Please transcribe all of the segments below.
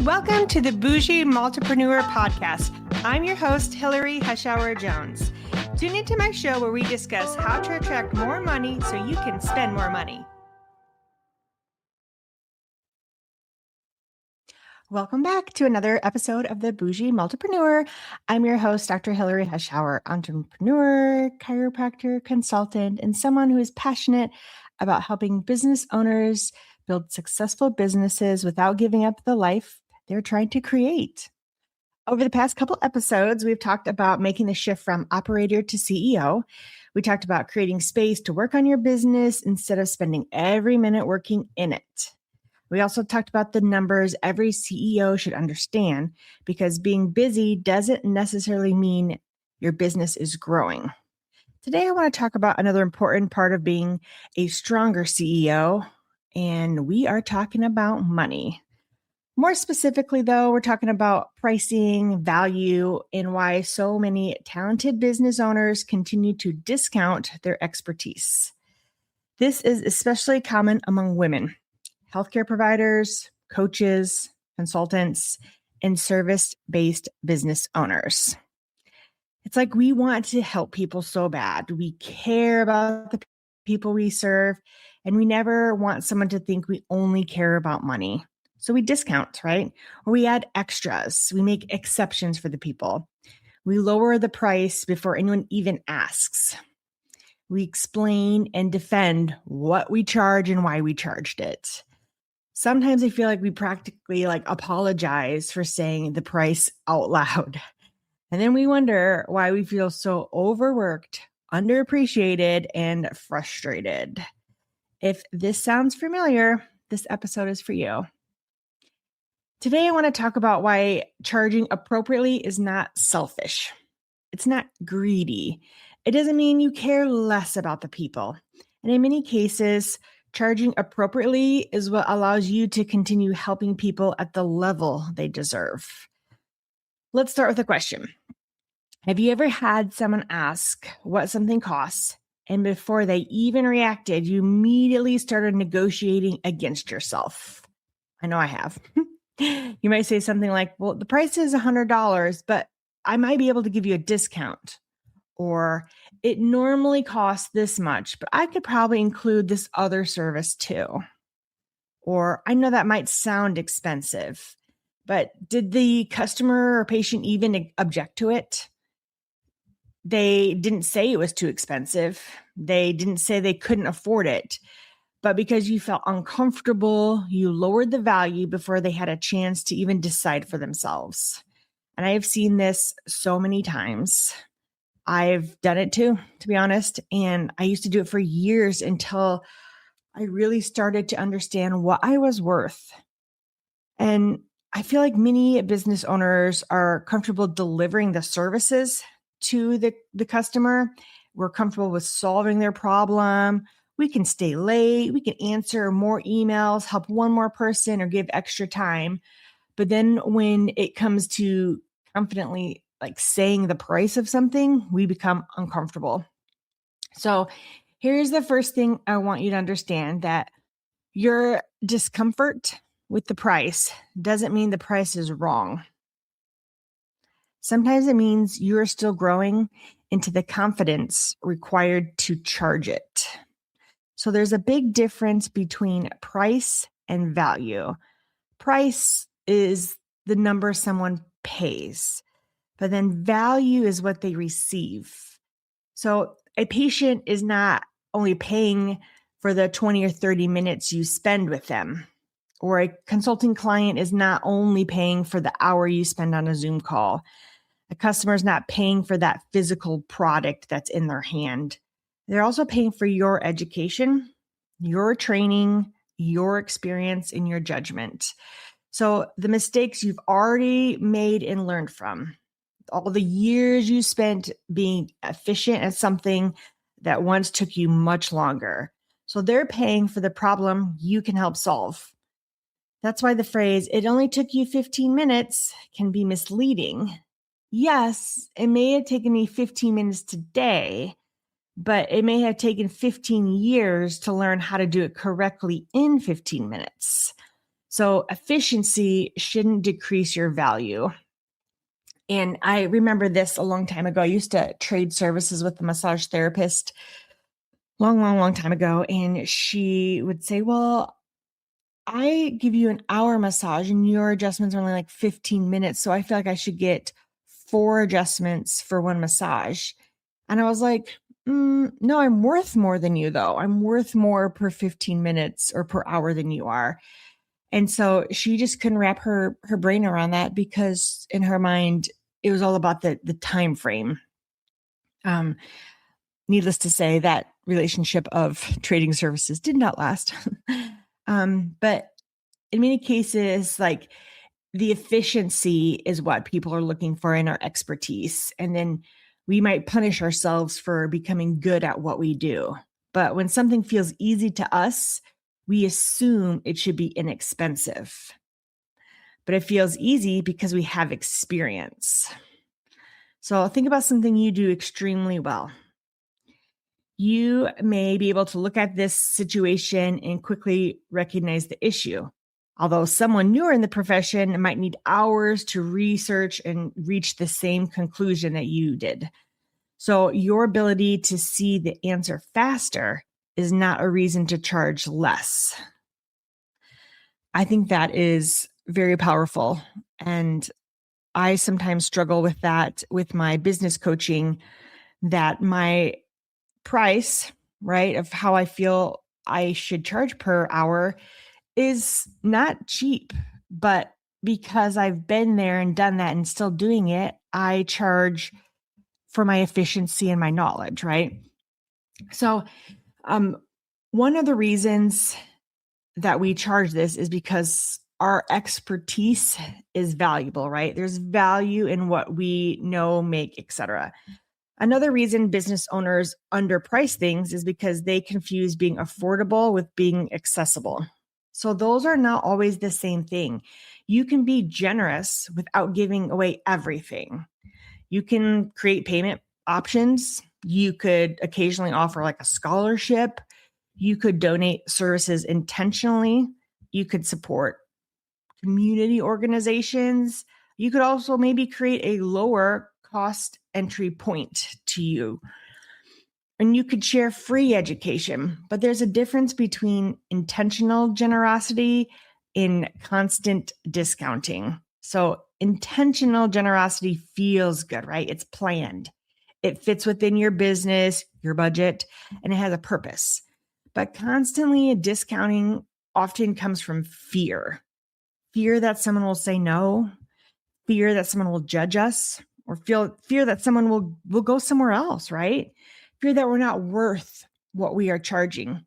Welcome to the Boujee Multipreneur podcast. I'm your host, Hillary Hushower Jones. Tune into my show where we discuss how to attract more money so you can spend more money. Welcome back to another episode of the Boujee Multipreneur. I'm your host, Dr. Hillary Hushower, entrepreneur, chiropractor, consultant, and someone who is passionate about helping business owners build successful businesses without giving up the life they're trying to create. Over the past couple episodes, we've talked about making the shift from operator to CEO. We talked about creating space to work on your business instead of spending every minute working in it. We also talked about the numbers every CEO should understand, because being busy doesn't necessarily mean your business is growing. Today, I want to talk about another important part of being a stronger CEO, and we are talking about money. More specifically, though, we're talking about pricing, value, and why so many talented business owners continue to discount their expertise. This is especially common among women, healthcare providers, coaches, consultants, and service-based business owners. It's like we want to help people so bad. We care about the people we serve, and we never want someone to think we only care about money. So we discount, right? Or we add extras. We make exceptions for the people. We lower the price before anyone even asks. We explain and defend what we charge and why we charged it. Sometimes I feel like we practically apologize for saying the price out loud. And then we wonder why we feel so overworked, underappreciated, and frustrated. If this sounds familiar, this episode is for you. Today, I want to talk about why charging appropriately is not selfish. It's not greedy. It doesn't mean you care less about the people. And in many cases, charging appropriately is what allows you to continue helping people at the level they deserve. Let's start with a question. Have you ever had someone ask what something costs, and before they even reacted, you immediately started negotiating against yourself? I know I have. You might say something like, well, the price is $100, but I might be able to give you a discount. Or it normally costs this much, but I could probably include this other service too. Or I know that might sound expensive, but did the customer or patient even object to it? They didn't say it was too expensive. They didn't say they couldn't afford it. But because you felt uncomfortable, you lowered the value before they had a chance to even decide for themselves. And I have seen this so many times. I've done it too, to be honest. And I used to do it for years until I really started to understand what I was worth. And I feel like many business owners are comfortable delivering the services to the customer. We're comfortable with solving their problem. We can stay late. We can answer more emails, help one more person, or give extra time. But then when it comes to confidently saying the price of something, we become uncomfortable. So here's the first thing I want you to understand, that your discomfort with the price doesn't mean the price is wrong. Sometimes it means you're still growing into the confidence required to charge it. So there's a big difference between price and value. Price is the number someone pays, but then value is what they receive. So a patient is not only paying for the 20 or 30 minutes you spend with them, or a consulting client is not only paying for the hour you spend on a Zoom call. A customer is not paying for that physical product that's in their hand. They're also paying for your education, your training, your experience, and your judgment. So the mistakes you've already made and learned from, all the years you spent being efficient at something that once took you much longer. So they're paying for the problem you can help solve. That's why the phrase, "it only took you 15 minutes," can be misleading. Yes, it may have taken me 15 minutes today, but it may have taken 15 years to learn how to do it correctly in 15 minutes. So efficiency shouldn't decrease your value. And I remember this a long time ago. I used to trade services with a massage therapist long time ago. And she would say, well, I give you an hour massage and your adjustments are only like 15 minutes. So I feel like I should get 4 adjustments for one massage. And I was like, no, I'm worth more than you though. I'm worth more per 15 minutes or per hour than you are. And so she just couldn't wrap her brain around that because in her mind, it was all about the time frame. Needless to say, that relationship of trading services did not last. But in many cases, like the efficiency is what people are looking for in our expertise. And then we might punish ourselves for becoming good at what we do. But when something feels easy to us, we assume it should be inexpensive. But it feels easy because we have experience. So think about something you do extremely well. You may be able to look at this situation and quickly recognize the issue. Although someone newer in the profession might need hours to research and reach the same conclusion that you did. So your ability to see the answer faster is not a reason to charge less. I think that is very powerful. And I sometimes struggle with that with my business coaching, that my price, right, of how I feel I should charge per hour is not cheap. But because I've been there and done that and still doing it, I charge for my efficiency and my knowledge, right? So one of the reasons that we charge this is because our expertise is valuable, right? There's value in what we know, make, etc. Another reason business owners underprice things is because they confuse being affordable with being accessible. So those are not always the same thing. You can be generous without giving away everything. You can create payment options. You could occasionally offer like a scholarship. You could donate services intentionally. You could support community organizations. You could also maybe create a lower cost entry point to you. And you could share free education, but there's a difference between intentional generosity and constant discounting. So intentional generosity feels good, right? It's planned. It fits within your business, your budget, and it has a purpose. But constantly discounting often comes from fear. Fear that someone will say no, fear that someone will judge us, or fear that someone will go somewhere else, right? Fear that we're not worth what we are charging.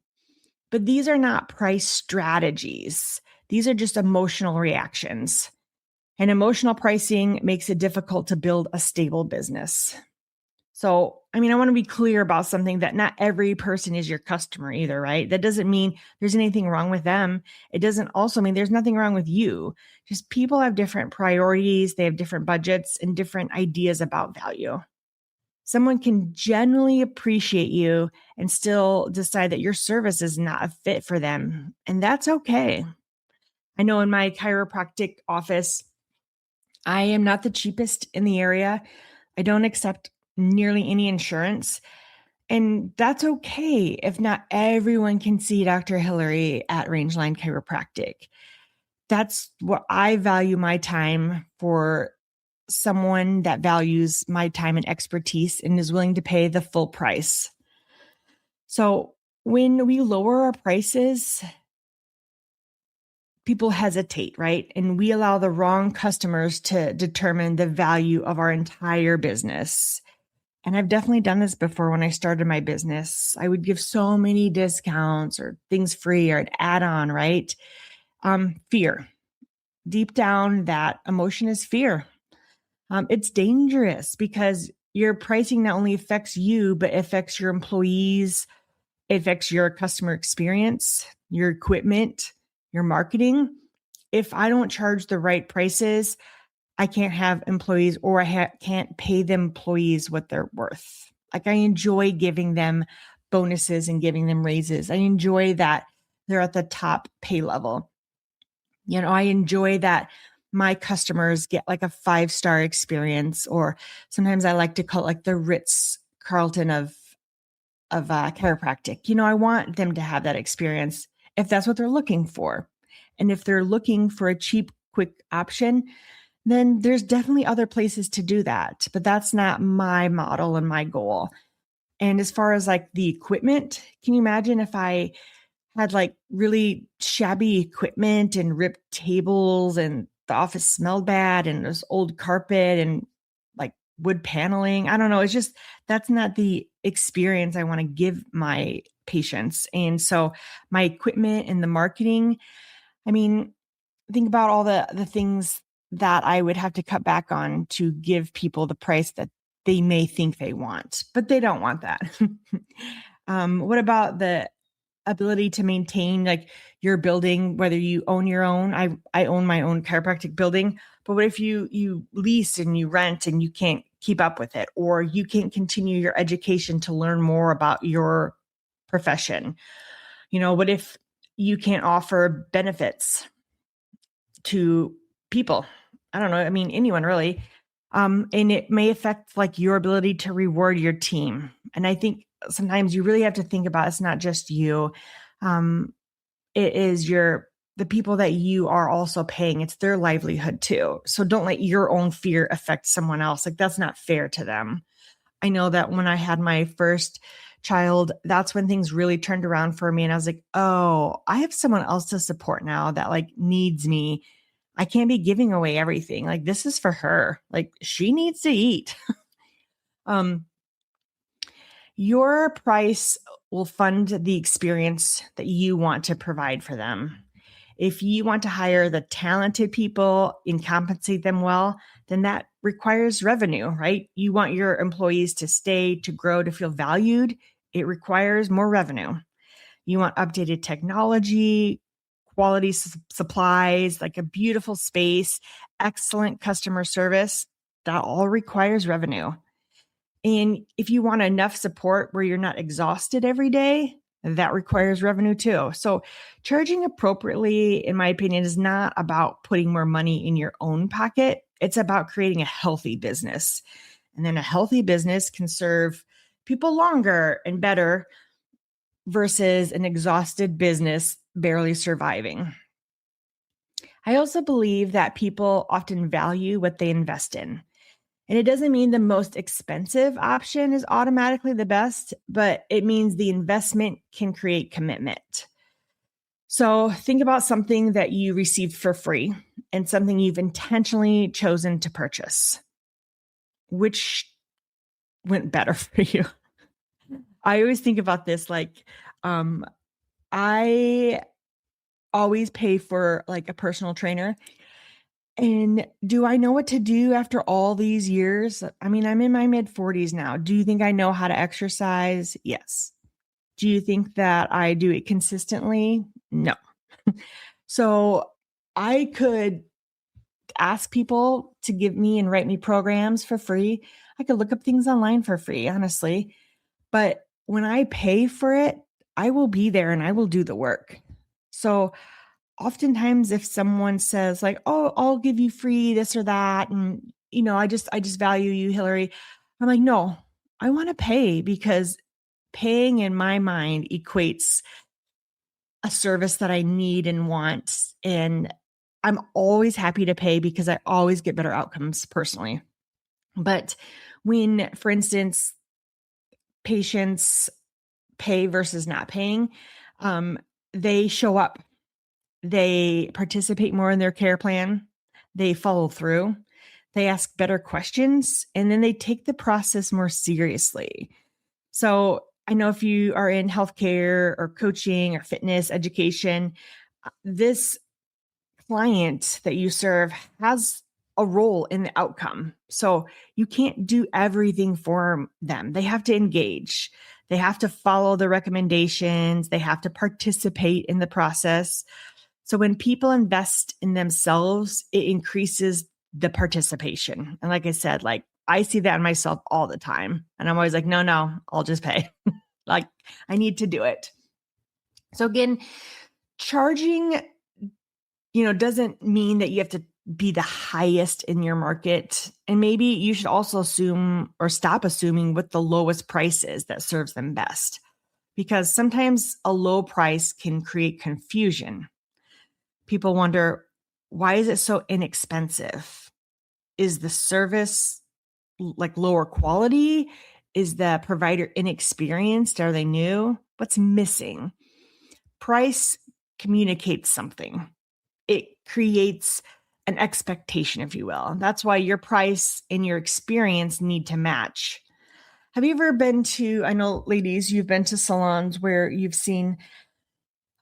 But these are not price strategies. These are just emotional reactions. And emotional pricing makes it difficult to build a stable business. So, I want to be clear about something, that not every person is your customer either, right? That doesn't mean there's anything wrong with them. It doesn't also mean there's nothing wrong with you. Just people have different priorities, they have different budgets and different ideas about value. Someone can genuinely appreciate you and still decide that your service is not a fit for them. And that's okay. I know in my chiropractic office, I am not the cheapest in the area. I don't accept nearly any insurance. And that's okay if not everyone can see Dr. Hillary at Rangeline Chiropractic. That's what I value my time for, someone that values my time and expertise and is willing to pay the full price. So when we lower our prices, people hesitate, right? And we allow the wrong customers to determine the value of our entire business. And I've definitely done this before. When I started my business, I would give so many discounts or things free or an add-on, right? Fear. Deep down, that emotion is fear. It's dangerous because your pricing not only affects you, but affects your employees. It affects your customer experience, your equipment, your marketing. If I don't charge the right prices, I can't have employees, or I can't pay the employees what they're worth. Like, I enjoy giving them bonuses and giving them raises. I enjoy that they're at the top pay level. I enjoy that my customers get like a 5-star experience, or sometimes I like to call it like the Ritz Carlton of chiropractic. I want them to have that experience if that's what they're looking for. And if they're looking for a cheap, quick option, then there's definitely other places to do that. But that's not my model and my goal. And as far as like the equipment, can you imagine if I had like really shabby equipment and ripped tables and the office smelled bad and there's old carpet and like wood paneling? I don't know. It's just, that's not the experience I want to give my patients. And so my equipment and the marketing, I mean, think about all the things that I would have to cut back on to give people the price that they may think they want, but they don't want that. What about the ability to maintain like your building, whether you own your own? I own my own chiropractic building, but what if you lease and you rent and you can't keep up with it, or you can't continue your education to learn more about your profession? What if you can't offer benefits to people? I don't know. I mean, anyone really. And it may affect like your ability to reward your team. And I think sometimes you really have to think about, it's not just you. It is the people that you are also paying. It's their livelihood too. So don't let your own fear affect someone else. Like, that's not fair to them. I know that when I had my first child, that's when things really turned around for me. And I was like, oh, I have someone else to support now that like needs me. I can't be giving away everything. Like, this is for her. Like, she needs to eat. Your price will fund the experience that you want to provide for them. If you want to hire the talented people and compensate them well, then that requires revenue, right? You want your employees to stay, to grow, to feel valued. It requires more revenue. You want updated technology, quality supplies, like a beautiful space, excellent customer service. That all requires revenue. And if you want enough support where you're not exhausted every day, that requires revenue too. So charging appropriately, in my opinion, is not about putting more money in your own pocket. It's about creating a healthy business. And then a healthy business can serve people longer and better versus an exhausted business barely surviving. I also believe that people often value what they invest in. And it doesn't mean the most expensive option is automatically the best, but it means the investment can create commitment. So think about something that you received for free and something you've intentionally chosen to purchase. Which went better for you? I always think about this like, I always pay for like a personal trainer. And do I know what to do after all these years? I mean, I'm in my mid-40s now. Do you think I know how to exercise? Yes. Do you think that I do it consistently? No. So I could ask people to give me and write me programs for free. I could look up things online for free, honestly. But when I pay for it, I will be there and I will do the work. So oftentimes if someone says like, oh, I'll give you free this or that, and I just value you, Hillary, I'm like, no, I want to pay, because paying in my mind equates a service that I need and want. And I'm always happy to pay because I always get better outcomes personally. But when, for instance, patients pay versus not paying, they show up. They participate more in their care plan. They follow through. They ask better questions, and then they take the process more seriously. So I know if you are in healthcare or coaching or fitness education, this client that you serve has a role in the outcome. So you can't do everything for them. They have to engage. They have to follow the recommendations. They have to participate in the process. So when people invest in themselves, it increases the participation. And like I said, like I see that in myself all the time. And I'm always like, no, I'll just pay. Like I need to do it. So again, charging doesn't mean that you have to be the highest in your market. And maybe you should also assume or stop assuming what the lowest price is that serves them best, because sometimes a low price can create confusion. People wonder, why is it so inexpensive? Is the service like lower quality? Is the provider inexperienced? Are they new? What's missing? Price communicates something. It creates an expectation, if you will. That's why your price and your experience need to match. Have you ever been to, I know ladies, you've been to salons where you've seen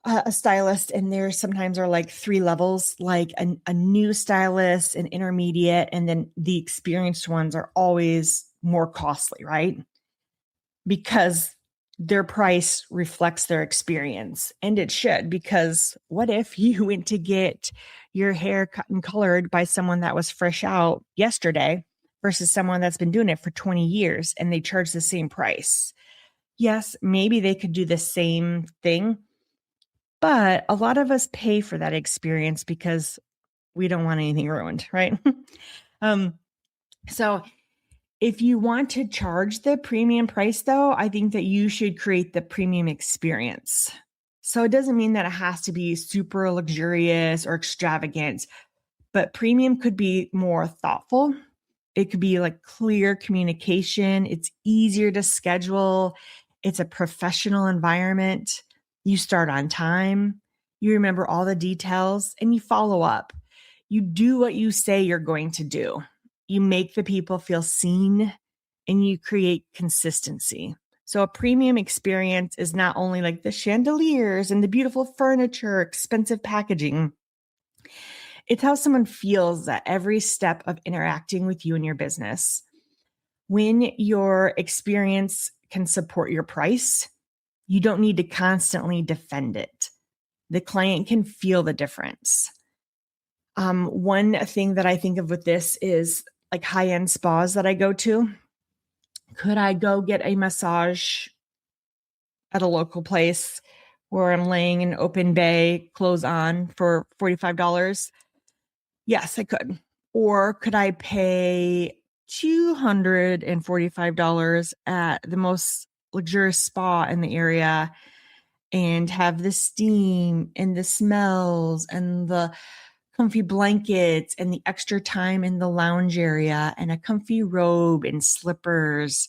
a stylist and there sometimes are like 3 levels, like a new stylist, an intermediate, and then the experienced ones are always more costly, right? Because their price reflects their experience. And it should, because what if you went to get your hair cut and colored by someone that was fresh out yesterday versus someone that's been doing it for 20 years and they charge the same price? Yes, maybe they could do the same thing, but a lot of us pay for that experience because we don't want anything ruined, right? So if you want to charge the premium price, though, I think that you should create the premium experience. So it doesn't mean that it has to be super luxurious or extravagant, but premium could be more thoughtful. It could be like clear communication. It's easier to schedule. It's a professional environment. You start on time. You remember all the details and you follow up. You do what you say you're going to do. You make the people feel seen and you create consistency. So a premium experience is not only like the chandeliers and the beautiful furniture, expensive packaging. It's how someone feels at every step of interacting with you and your business. When your experience can support your price, you don't need to constantly defend it. The client can feel the difference. One thing that I think of with this is like high-end spas that I go to. Could I go get a massage at a local place where I'm laying in open bay, clothes on for $45? Yes, I could. Or could I pay $245 at the most luxurious spa in the area and have the steam and the smells and the comfy blankets and the extra time in the lounge area and a comfy robe and slippers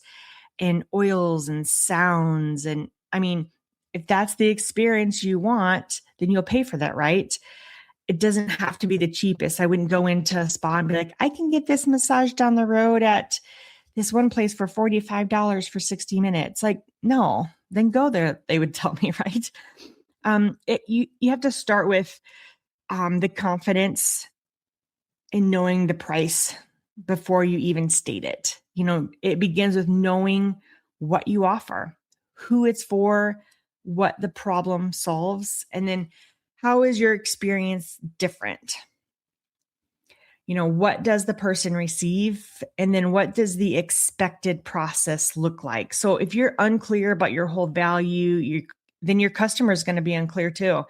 and oils and sounds? And I mean, if that's the experience you want, then you'll pay for that, right? It doesn't have to be the cheapest. I wouldn't go into a spa and be like, I can get this massage down the road at this one place for $45 for 60 minutes. Like, no, then go there, they would tell me, right? You have to start with the confidence in knowing the price before you even state it. It begins with knowing what you offer, who it's for, what the problem solves, and then how is your experience different? What does the person receive? And then what does the expected process look like? So if you're unclear about your whole value, then your customer is going to be unclear too.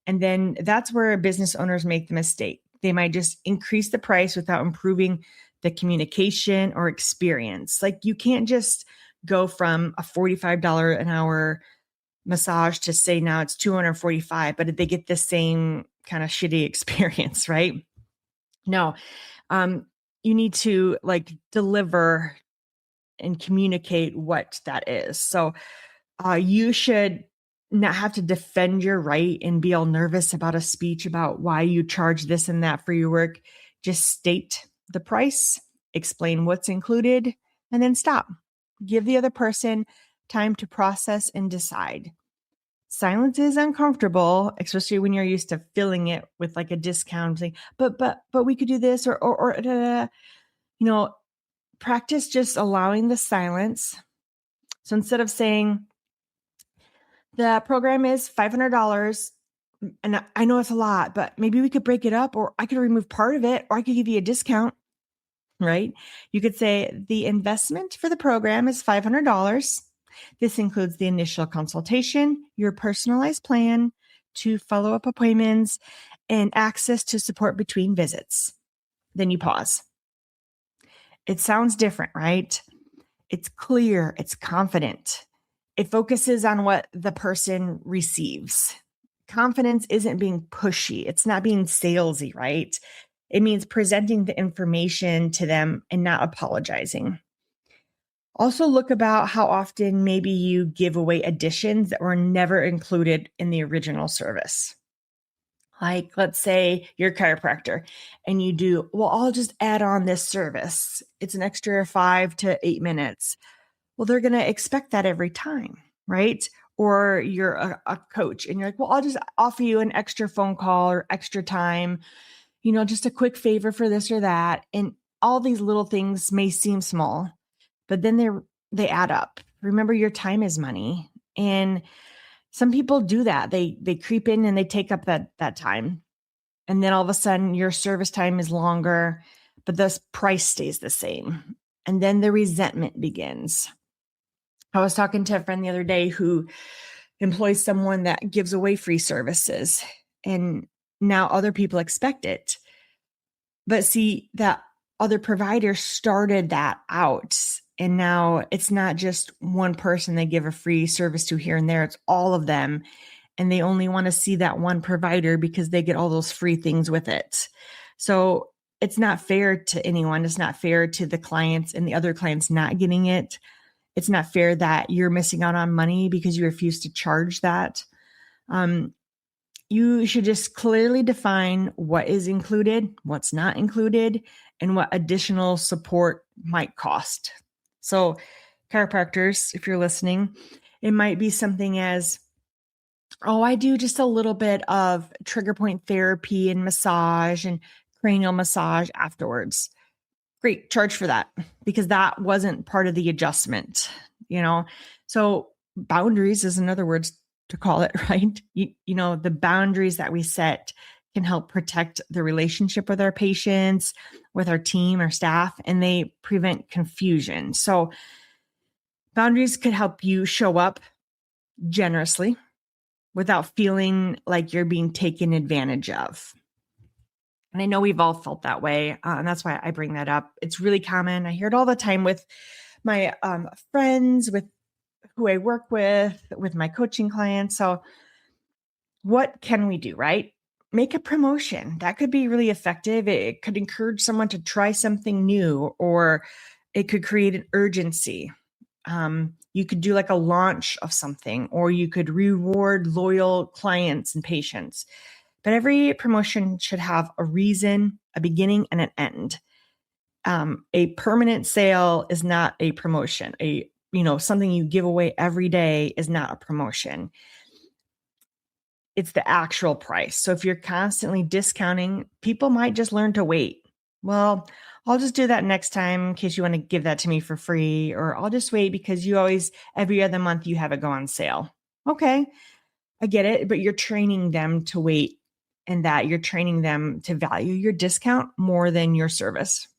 And then that's where business owners make the mistake. They might just increase the price without improving the communication or experience. Like you can't just go from a $45 an hour massage to say now it's $245, but they get the same kind of shitty experience, right? No, you need to like deliver and communicate what that is. So you should not have to defend your right and be all nervous about a speech about why you charge this and that for your work. Just state the price, explain what's included, and then stop. Give the other person time to process and decide. Silence is uncomfortable, especially when you're used to filling it with like a discount thing. But we could do this or practice just allowing the silence. So instead of saying the program is $500, and I know it's a lot, but maybe we could break it up, or I could remove part of it, or I could give you a discount, right? You could say the investment for the program is $500. This includes the initial consultation, your personalized plan, 2 follow-up appointments, and access to support between visits. Then you pause. It sounds different, right? It's clear, it's confident. It focuses on what the person receives. Confidence isn't being pushy. It's not being salesy, right? It means presenting the information to them and not apologizing. Also look about how often maybe you give away additions that were never included in the original service. Like, let's say you're a chiropractor and you do, well, I'll just add on this service. It's an extra 5 to 8 minutes. Well, they're going to expect that every time, right? Or you're a coach and you're like, well, I'll just offer you an extra phone call or extra time, just a quick favor for this or that. And all these little things may seem small, but then they add up. Remember, your time is money. And some people do that. They creep in and they take up that time. And then all of a sudden your service time is longer, but the price stays the same. And then the resentment begins. I was talking to a friend the other day who employs someone that gives away free services, and now other people expect it. But see, that other provider started that out. And now it's not just one person they give a free service to here and there. It's all of them. And they only want to see that one provider because they get all those free things with it. So it's not fair to anyone. It's not fair to the clients and the other clients not getting it. It's not fair that you're missing out on money because you refuse to charge that. You should just clearly define what is included, what's not included, and what additional support might cost. So chiropractors, if you're listening, it might be something as, oh, I do just a little bit of trigger point therapy and massage and cranial massage afterwards. Great, charge for that because that wasn't part of the adjustment, So boundaries is another word to call it, right? The boundaries that we set can help protect the relationship with our patients, with our team, our staff, and they prevent confusion. So boundaries could help you show up generously without feeling like you're being taken advantage of. And I know we've all felt that way. And that's why I bring that up. It's really common. I hear it all the time with my friends, with who I work with my coaching clients. So what can we do, right? Make a promotion. That could be really effective. It could encourage someone to try something new, or it could create an urgency. You could do like a launch of something, or you could reward loyal clients and patients. But every promotion should have a reason, a beginning, and an end. A permanent sale is not a promotion. Something you give away every day is not a promotion. It's the actual price. So if you're constantly discounting, people might just learn to wait. Well, I'll just do that next time in case you want to give that to me for free, or I'll just wait because you always, every other month you have it go on sale. Okay, I get it, but you're training them to wait, and that you're training them to value your discount more than your service.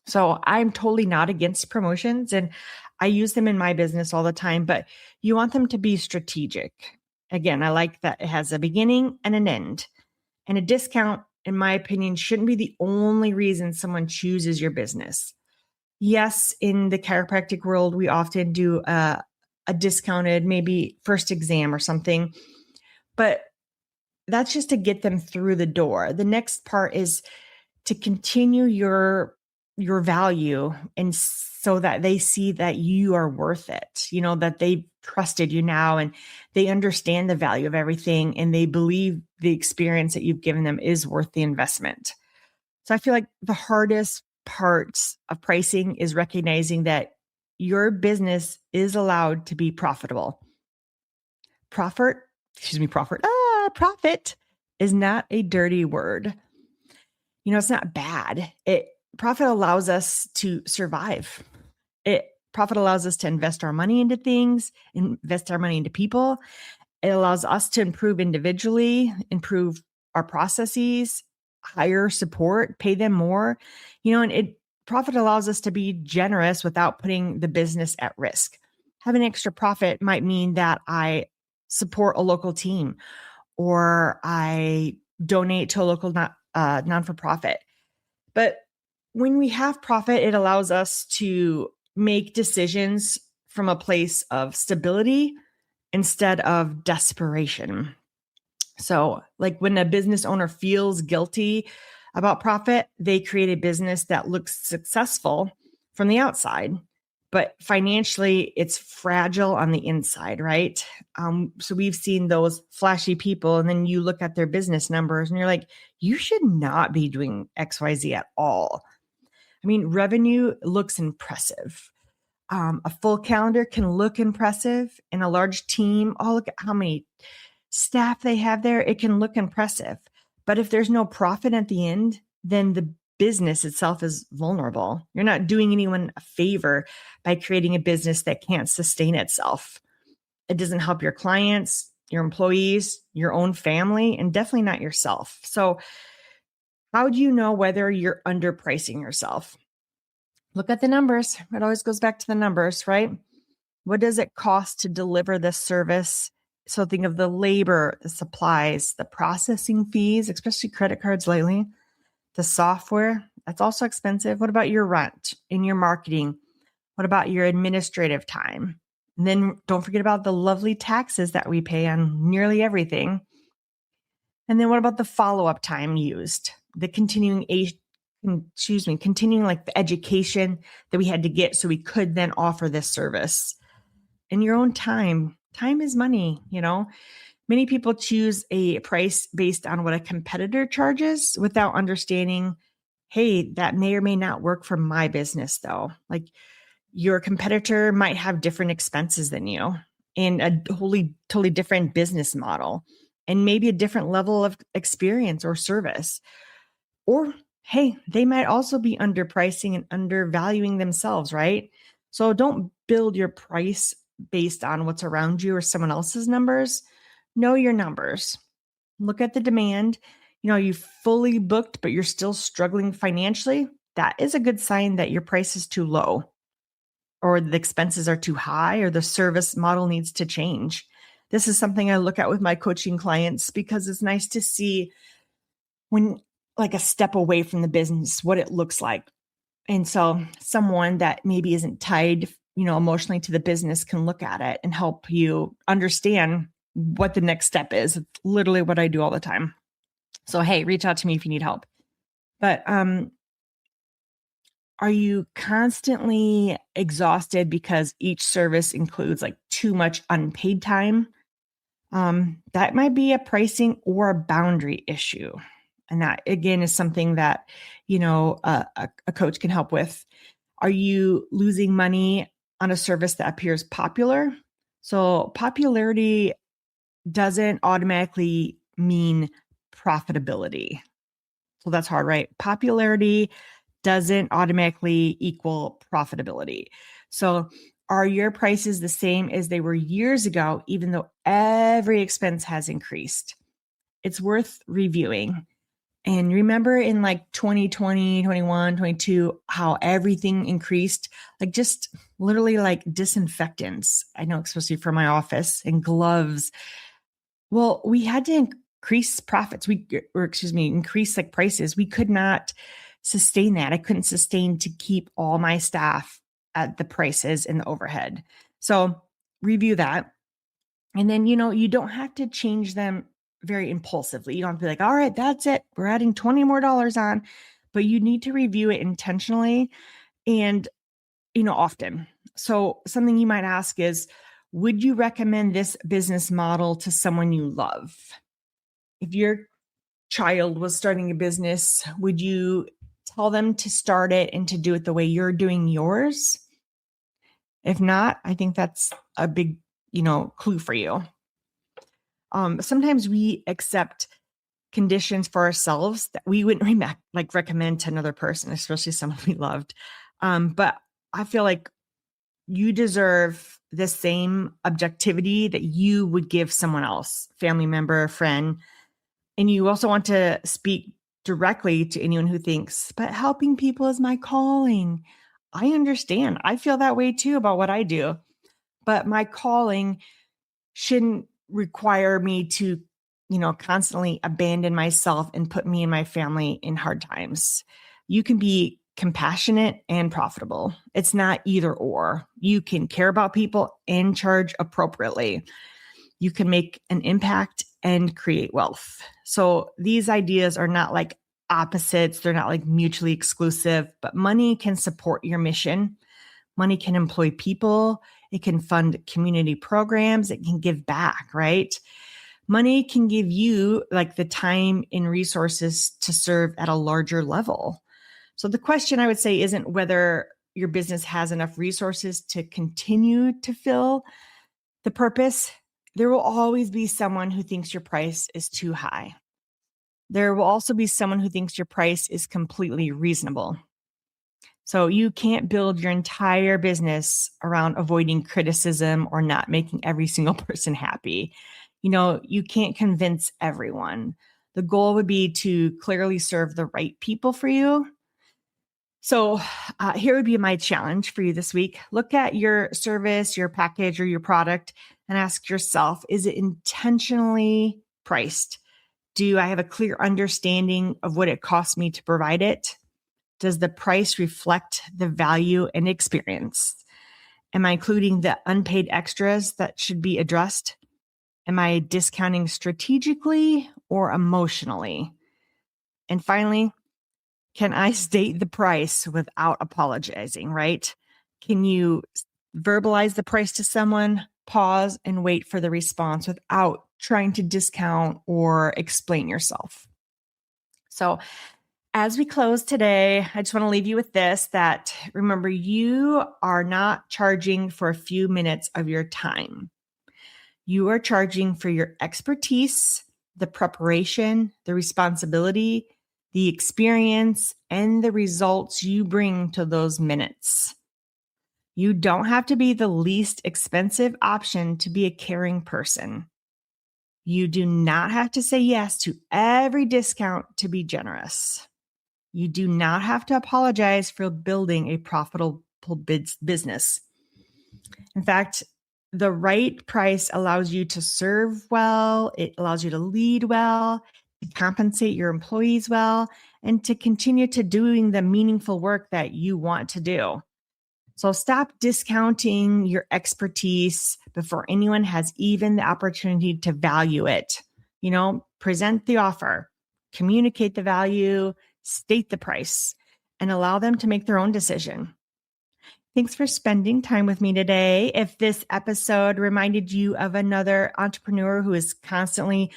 So I'm totally not against promotions, and I use them in my business all the time, but you want them to be strategic. Again, I like that it has a beginning and an end. And a discount, in my opinion, shouldn't be the only reason someone chooses your business. Yes, in the chiropractic world, we often do a discounted, maybe first exam or something, but that's just to get them through the door. The next part is to continue your value, and so that they see that you are worth it, that they've trusted you now and they understand the value of everything, and they believe the experience that you've given them is worth the investment. So I feel like the hardest parts of pricing is recognizing that your business is allowed to be profitable. Profit is not a dirty word. It's not bad. Profit allows us to survive. Profit allows us to invest our money into things, invest our money into people. It allows us to improve individually, improve our processes, hire support, pay them more, and profit allows us to be generous without putting the business at risk. Having extra profit might mean that I support a local team, or I donate to a local non-for-profit. But when we have profit, it allows us to make decisions from a place of stability instead of desperation. So, like when a business owner feels guilty about profit, they create a business that looks successful from the outside, but financially it's fragile on the inside, right? So we've seen those flashy people, and then you look at their business numbers and you're like, you should not be doing XYZ at all. I mean, revenue looks impressive. A full calendar can look impressive, and a large team, oh, look at how many staff they have there. It can look impressive. But if there's no profit at the end, then the business itself is vulnerable. You're not doing anyone a favor by creating a business that can't sustain itself. It doesn't help your clients, your employees, your own family, and definitely not yourself. So, how do you know whether you're underpricing yourself? Look at the numbers. It always goes back to the numbers, right? What does it cost to deliver this service? So think of the labor, the supplies, the processing fees, especially credit cards lately, the software, that's also expensive. What about your rent and your marketing? What about your administrative time? And then don't forget about the lovely taxes that we pay on nearly everything. And then what about the follow-up time used? The continuing like the education that we had to get so we could then offer this service. And your own time. Time is money, you know. Many people choose a price based on what a competitor charges without understanding, hey, that may or may not work for my business though. Like your competitor might have different expenses than you and a totally different business model and maybe a different level of experience or service. Or hey, they might also be underpricing and undervaluing themselves, right? So don't build your price based on what's around you or someone else's numbers. Know your numbers. Look at the demand. You know, you fully booked, but you're still struggling financially. That is a good sign that your price is too low, or the expenses are too high, or the service model needs to change. This is something I look at with my coaching clients because it's nice to see when like a step away from the business, what it looks like. And so someone that maybe isn't tied, you know, emotionally to the business can look at it and help you understand what the next step is. It's literally what I do all the time. So, hey, reach out to me if you need help. But are you constantly exhausted because each service includes like too much unpaid time? That might be a pricing or a boundary issue. And that, again, is something that, you know, a coach can help with. Are you losing money on a service that appears popular? So popularity doesn't automatically mean profitability. So that's hard, right? Popularity doesn't automatically equal profitability. So are your prices the same as they were years ago, even though every expense has increased? It's worth reviewing. And remember in like 2020, 21, 22, how everything increased, like just literally like disinfectants. I know, especially for my office, and gloves. Well, we had to increase profits. Increase like prices. We could not sustain that. I couldn't sustain to keep all my staff at the prices and the overhead. So review that. And then, you know, you don't have to change them very impulsively. You don't have to be like, all right, that's it. We're adding $20 more on, but you need to review it intentionally and, you know, often. So something you might ask is, would you recommend this business model to someone you love? If your child was starting a business, would you tell them to start it and to do it the way you're doing yours? If not, I think that's a big, you know, clue for you. Sometimes we accept conditions for ourselves that we wouldn't recommend to another person, especially someone we loved. But I feel like you deserve the same objectivity that you would give someone else, family member, friend. And you also want to speak directly to anyone who thinks, but helping people is my calling. I understand. I feel that way too about what I do. But my calling shouldn't require me to constantly abandon myself and put me and my family in hard times. You can be compassionate and profitable. It's not either or. You can care about people and charge appropriately. You can make an impact and create wealth. So these ideas are not like opposites. They're not like mutually exclusive, but money can support your mission. Money can employ people. It can fund community programs. It can give back, right? Money can give you like the time and resources to serve at a larger level. So the question I would say isn't whether your business has enough resources to continue to fill the purpose. There will always be someone who thinks your price is too high. There will also be someone who thinks your price is completely reasonable. So you can't build your entire business around avoiding criticism or not making every single person happy. You can't convince everyone. The goal would be to clearly serve the right people for you. So here would be my challenge for you this week. Look at your service, your package, or your product and ask yourself, is it intentionally priced? Do I have a clear understanding of what it costs me to provide it? Does the price reflect the value and experience? Am I including the unpaid extras that should be addressed? Am I discounting strategically or emotionally? And finally, can I state the price without apologizing, right? Can you verbalize the price to someone, pause and wait for the response without trying to discount or explain yourself? So as we close today, I just want to leave you with this, that remember, you are not charging for a few minutes of your time. You are charging for your expertise, the preparation, the responsibility, the experience, and the results you bring to those minutes. You don't have to be the least expensive option to be a caring person. You do not have to say yes to every discount to be generous. You do not have to apologize for building a profitable business. In fact, the right price allows you to serve well. It allows you to lead well, to compensate your employees well, and to continue to doing the meaningful work that you want to do. So stop discounting your expertise before anyone has even the opportunity to value it. Present the offer, communicate the value, state the price, and allow them to make their own decision. Thanks for spending time with me today. If this episode reminded you of another entrepreneur who is constantly,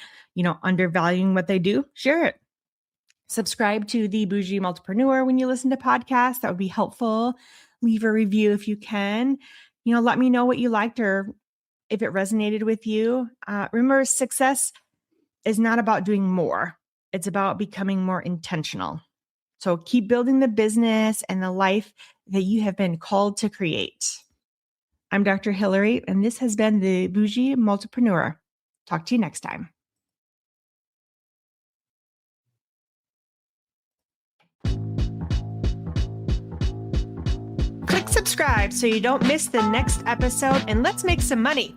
undervaluing what they do, share it. Subscribe to the Boujee Multipreneur when you listen to podcasts. That would be helpful. Leave a review if you can. Let me know what you liked or if it resonated with you. Remember, success is not about doing more. It's about becoming more intentional. So keep building the business and the life that you have been called to create. I'm Dr. Hillary, and this has been the Boujee Multipreneur. Talk to you next time. Click subscribe so you don't miss the next episode, and let's make some money.